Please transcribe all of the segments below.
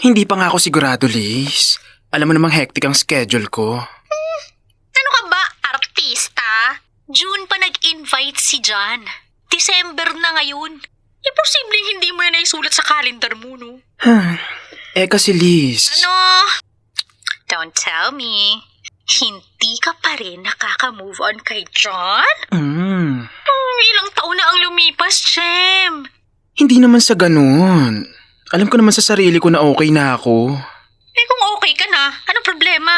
Hindi pa nga ako sigurado, Liz. Alam mo namang hectic ang schedule ko. Ano ka ba, artista? June pa nag-invite si John. December na ngayon. Imposibleng hindi mo yan naisulat sa calendar mo, no? Kasi Liz... Ano? Don't tell me. Hindi ka pa rin nakaka-move on kay John? Ilang taon na ang lumipas, Jem. Hindi naman sa ganun. Alam ko naman sa sarili ko na okay na ako. Kung okay ka na, anong problema?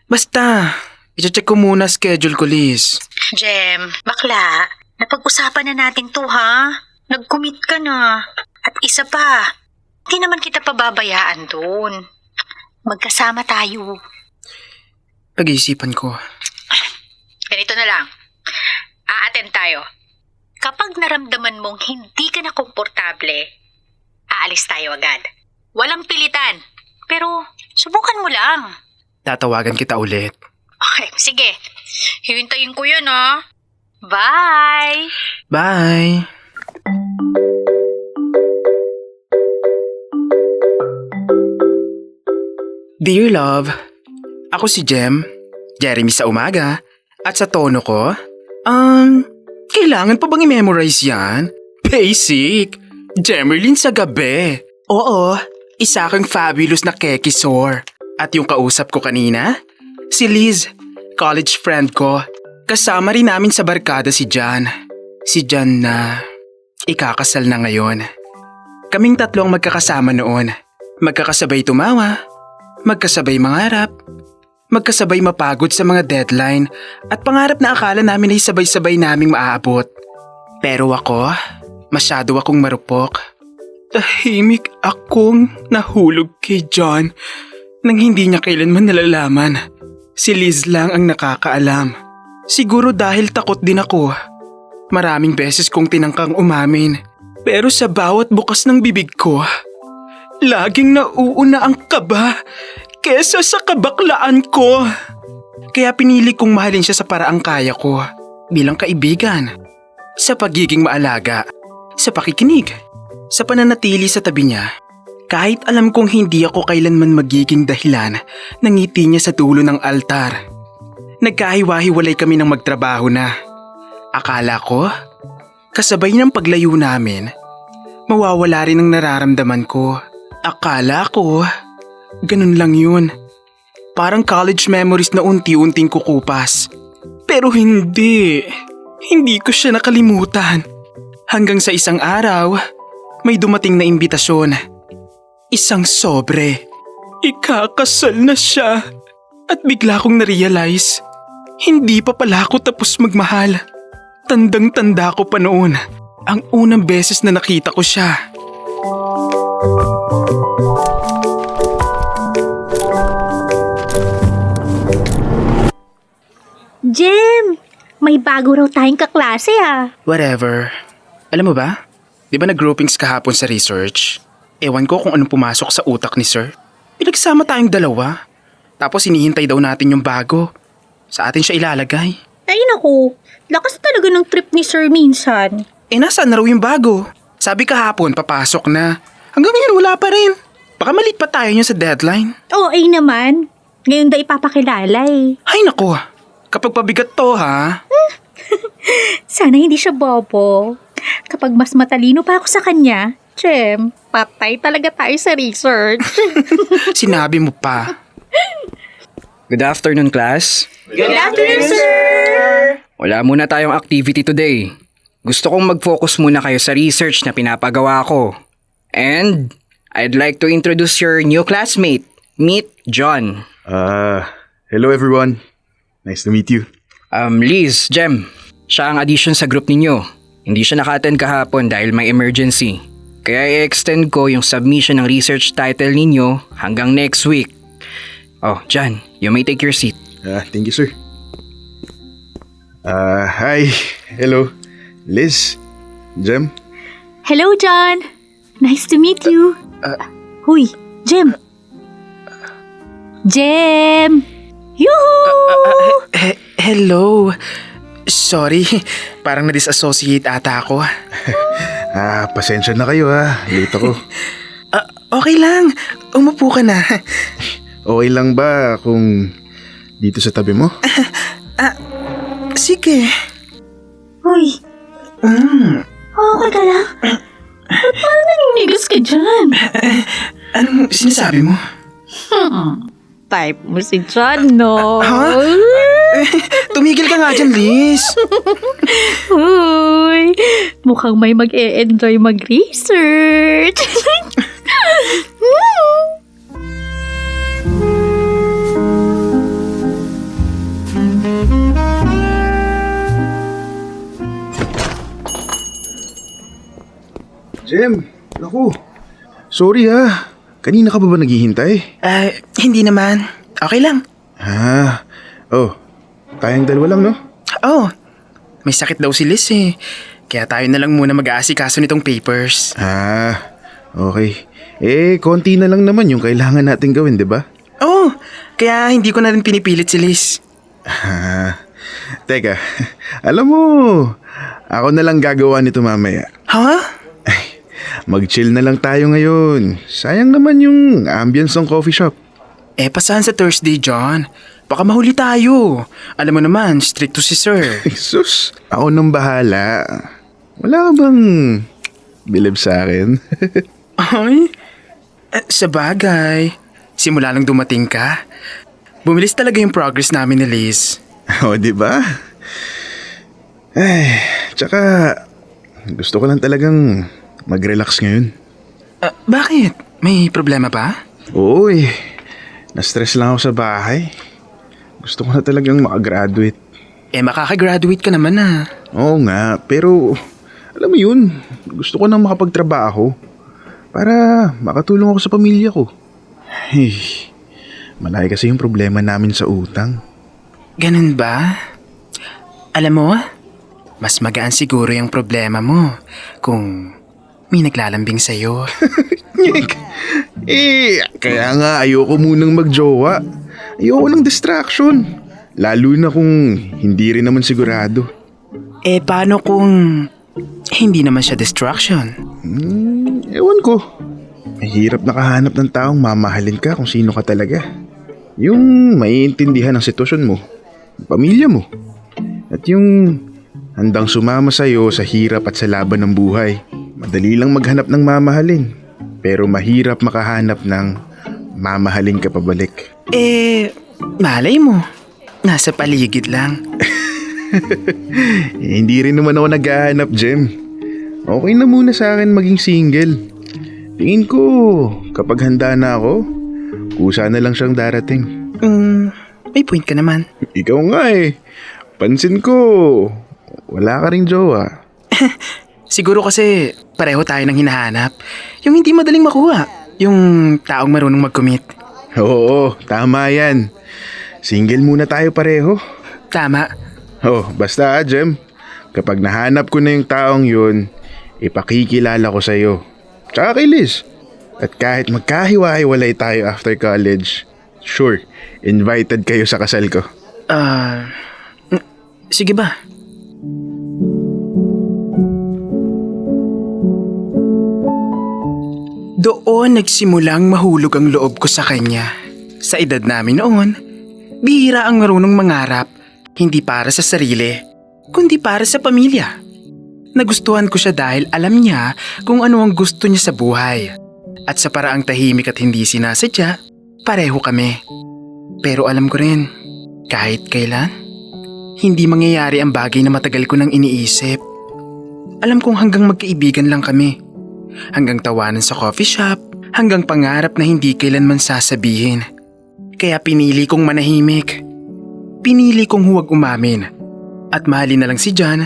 Basta, i-check ko muna schedule ko, Liz. Jem, bakla, napag-usapan na natin to, ha? Nag-commit ka na. At isa pa, hindi naman kita pababayaan doon. Magkasama tayo. Pag-iisipan ko. Ganito na lang. A-attend tayo. Kapag naramdaman mong hindi ka na komportable, aalis tayo agad. Walang pilitan. Pero subukan mo lang. Tatawagan kita ulit. Okay, sige. Hihintayin ko yun, ha? Bye! Bye! Dear love, ako si Jem, Jeremy sa umaga, at sa tono ko, kailangan pa bang i-memorize yan? Basic! Jemerlin sa gabi. Oo, isa kang fabulous na kekisor. At yung kausap ko kanina, si Liz, college friend ko. Kasama rin namin sa barkada si John. Si John na ikakasal na ngayon. Kaming tatlong magkakasama noon. Magkakasabay tumawa, magkasabay mangarap, magkasabay mapagod sa mga deadline at pangarap na akala namin ay sabay-sabay naming maaabot. Pero ako, masyado akong marupok. Tahimik akong nahulog kay John nang hindi niya kailanman nalalaman. Si Liz lang ang nakakaalam. Siguro dahil takot din ako. Maraming beses kong tinangkang umamin. Pero sa bawat bukas ng bibig ko, laging nauuna ang kaba kesa sa kabaklaan ko. Kaya pinili kong mahalin siya sa paraang kaya ko bilang kaibigan. Sa pagiging maalaga, sa pakikinig, sa pananatili sa tabi niya. Kahit alam kong hindi ako kailanman magiging dahilan ng ngiti niya sa dulo ng altar. Nagkahiwa-hiwalay kami ng magtrabaho na. Akala ko, kasabay ng paglayo namin, mawawala rin ang nararamdaman ko. Akala ko, ganun lang yun. Parang college memories na unti-unting kukupas. Pero hindi. Hindi ko siya nakalimutan. Hanggang sa isang araw, may dumating na imbitasyon. Isang sobre. Ikakasal na siya. At bigla kong na-realize, hindi pa pala ako tapos magmahal. Tandang-tanda ko pa noon, ang unang beses na nakita ko siya. Jem, may bago raw tayong kaklase ah. Whatever. Alam mo ba? Di ba nag-groupings kahapon sa research? Ewan ko kung anong pumasok sa utak ni sir. Pinagsama tayong dalawa. Tapos hinihintay daw natin yung bago. Sa atin siya ilalagay. Ay naku, lakas talaga ng trip ni Sir minsan. Nasaan na raw yung bago? Sabi kahapon papasok na. Hanggang ngayon wala pa rin. Baka malit pa tayo niya sa deadline. Oo ay naman, ngayon daw ipapakilala eh. Ay naku, kapag pabigat to ha. Sana hindi siya bobo. Kapag mas matalino pa ako sa kanya, Jem, patay talaga tayo sa research. Sinabi mo pa. Good afternoon, class. Good afternoon, sir! Wala muna tayong activity today. Gusto kong mag-focus muna kayo sa research na pinapagawa ko. And I'd like to introduce your new classmate. Meet John. Hello everyone. Nice to meet you. Liz, Jem. Siya ang addition sa group ninyo. Hindi siya naka-attend kahapon dahil may emergency. Kaya i-extend ko yung submission ng research title ninyo hanggang next week. Oh, John, you may take your seat. Thank you, sir. Hi. Hello. Liz. Jem. Hello, John. Nice to meet you. Huy, Jem. Jem! Yoo-hoo! Hello. Sorry, parang na-disassociate ata ako. Pasensya na kayo ha. Late ako. Okay lang. Umupo ka na. Okay lang ba kung dito sa tabi mo? Sige. Uy, okay ka lang? Ba't parang naninigas ka dyan? Anong sinasabi mo? Type mo si John, no? Ha? Tumigil ka nga dyan, Liz. Uy, mukhang may mag-e-enjoy mag-research. Jem, naku. Sorry ha. Kanina ka pa ba naghihintay? Hindi naman. Okay lang. Tayong dalawa lang, no? Oh, may sakit daw si Liz eh. Kaya tayo na lang muna mag-aasikaso nitong papers. Okay. Konti na lang naman yung kailangan natin gawin, di ba? Oh, kaya hindi ko na rin pinipilit si Liz. Teka, alam mo, ako na lang gagawa nito mamaya. Ha? Mag-chill na lang tayo ngayon. Sayang naman yung ambience ng coffee shop. Pasahan sa Thursday, John. Baka mahuli tayo. Alam mo naman, stricto si Sir. Sus, ako nang bahala. Wala ka bang bilib sa akin? Ay, sa bagay. Simula nang dumating ka, bumilis talaga yung progress namin ni Liz. Di ba? Tsaka gusto ko lang talagang mag-relax ngayon. Bakit? May problema ba? Oo na-stress lang ako sa bahay. Gusto ko na talagang makagraduate. Makakagraduate ka naman ah. Oo nga, pero alam mo yun, gusto ko nang makapagtrabaho para makatulong ako sa pamilya ko. Malaki kasi yung problema namin sa utang. Ganun ba? Alam mo, mas magaan siguro yung problema mo kung may naglalambing sa'yo. Kaya nga ayoko munang magjowa. Ayoko ng distraction. Lalo na kung hindi rin naman sigurado. Paano kung hindi naman siya distraction? Ewan ko. Mahirap nakahanap ng taong mamahalin ka kung sino ka talaga. Yung maiintindihan ang sitwasyon mo, pamilya mo, at yung handang sumama sa'yo sa hirap at sa laban ng buhay. Madali lang maghanap ng mamahalin, pero mahirap makahanap ng mamahalin ka pabalik. Malay mo. Nasa paligid lang. Hindi rin naman ako naghahanap, Jem. Okay na muna sa akin maging single. Tingin ko, kapag handa na ako, kusa na lang siyang darating. May point ka naman. Ikaw nga Pansin ko, wala ka ring jowa. Siguro kasi pareho tayo ng hinahanap. Yung hindi madaling makuha. Yung taong marunong mag-commit. Oo, tama yan. Single muna tayo pareho. Tama. Basta Jem, kapag nahanap ko na yung taong yun, ipakikilala ko sa'yo. Tsaka kay Liz. At kahit magkahiwa-hiwalay tayo after college, sure, invited kayo sa kasal ko. Sige ba? Doon nagsimulang mahulog ang loob ko sa kanya. Sa edad namin noon, bihira ang marunong mangarap, hindi para sa sarili, kundi para sa pamilya. Nagustuhan ko siya dahil alam niya kung ano ang gusto niya sa buhay. At sa paraang tahimik at hindi sinasadya, pareho kami. Pero alam ko rin, kahit kailan, hindi mangyayari ang bagay na matagal ko nang iniisip. Alam kong hanggang magkaibigan lang kami. Hanggang tawanan sa coffee shop, hanggang pangarap na hindi kailanman sasabihin. Kaya pinili kong manahimik. Pinili kong huwag umamin. At mahalin na lang si John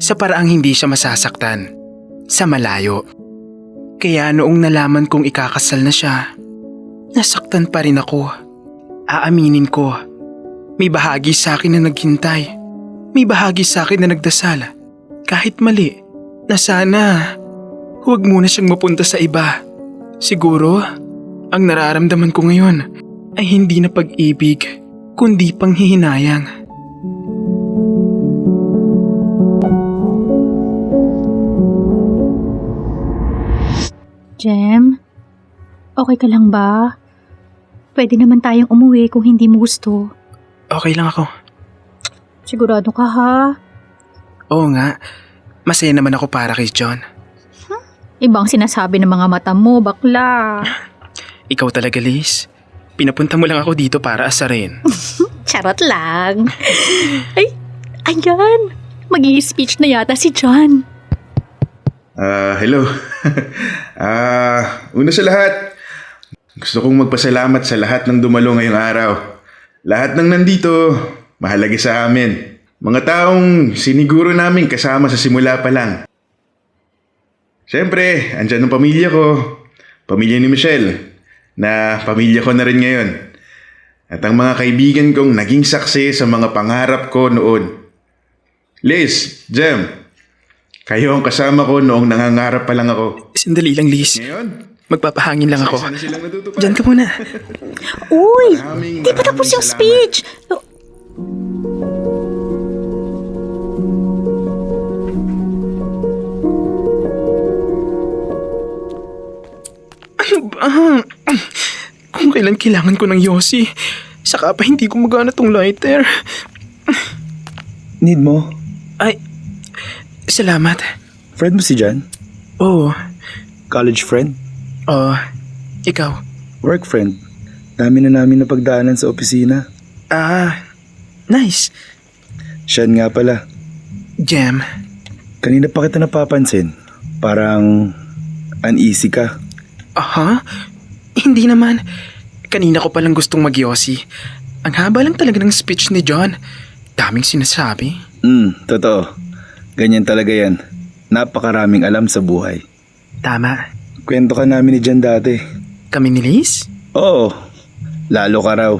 sa paraang hindi siya masasaktan. Sa malayo. Kaya noong nalaman kong ikakasal na siya, nasaktan pa rin ako. Aaminin ko, may bahagi sa akin na naghintay. May bahagi sa akin na nagdasal. Kahit mali, na sana huwag muna siyang mapunta sa iba. Siguro, ang nararamdaman ko ngayon ay hindi na pag-ibig, kundi panghihinayang. Jem, Okay ka lang ba? Pwede naman tayong umuwi kung hindi mo gusto. Okay lang ako. Sigurado ka ha? Oo nga, masaya naman ako para kay John. Ibang sinasabi ng mga mata mo, bakla. Ikaw talaga, Liz. Pinapunta mo lang ako dito para asarin. Charot lang. Ay, ayan. Mag-i-speech na yata si John. Hello. Una sa lahat, gusto kong magpasalamat sa lahat ng dumalo ngayong araw. Lahat ng nandito, mahalaga sa amin. Mga taong siniguro namin kasama sa simula pa lang. Siyempre, andyan ang pamilya ko, pamilya ni Michelle, na pamilya ko na rin ngayon. At ang mga kaibigan kong naging saksi sa mga pangarap ko noon. Liz, Jem, kayo ang kasama ko noong nangangarap pa lang ako. Sandali lang, Liz. Ngayon, Magpapahangin lang ako. isa na silang natutupad. Diyan ka muna. Uy, Maraming di pa tapos yung salamat. speech. Kung kailan kailangan ko ng Yossi, saka pa hindi gumagana tong lighter. Need mo? Ay, salamat. Friend mo si Jan? Oo, College friend? ikaw. Work friend? Dami na namin napagdaanan sa opisina. Nice. Siyan nga pala. Jem, Kanina pa kita napapansin. Parang uneasy ka. aha? Hindi naman. Kanina ko palang gustong mag-Yossi. Ang haba lang talaga ng speech ni John. Daming sinasabi. Totoo. Ganyan talaga yan. Napakaraming alam sa buhay. Tama. Kwento ka namin ni Jan dati. Kami ni Liz? Oo. Lalo ka raw.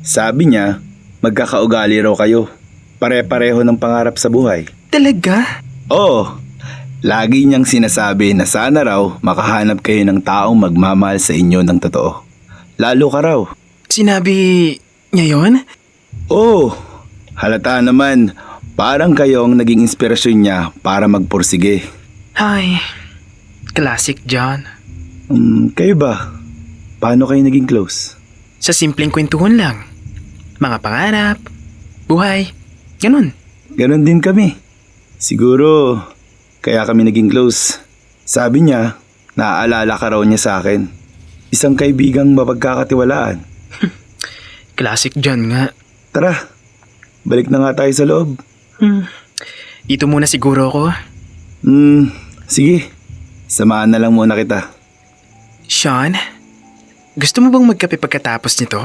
Sabi niya, magkakaugali raw kayo. Pare-pareho ng pangarap sa buhay. Talaga? Oo. Lagi niyang sinasabi na sana raw makahanap kayo ng taong magmamahal sa inyo ng totoo. Lalo ka raw. Sinabi niya yon? Oo. Halata naman, parang kayo ang naging inspirasyon niya para magpursige. Ay, classic John. Kayo ba? Paano kayo naging close? Sa simpleng kwentuhan lang. Mga pangarap, buhay, ganun. Ganon din kami. Siguro, kaya kami naging close. Sabi niya, naaalala ka raw niya sa akin. Isang kaibigang mapagkakatiwalaan. Classic John nga. Tara, balik na nga tayo sa loob. Dito muna siguro ako. Sige. Samahan na lang muna kita. Sean, gusto mo bang magkape pagkatapos nito?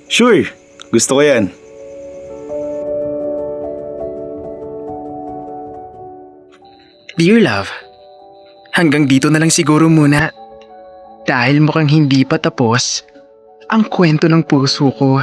Sure. Gusto ko yan. Dear love, hanggang dito na lang siguro muna. Dahil mukhang hindi pa tapos ang kwento ng puso ko.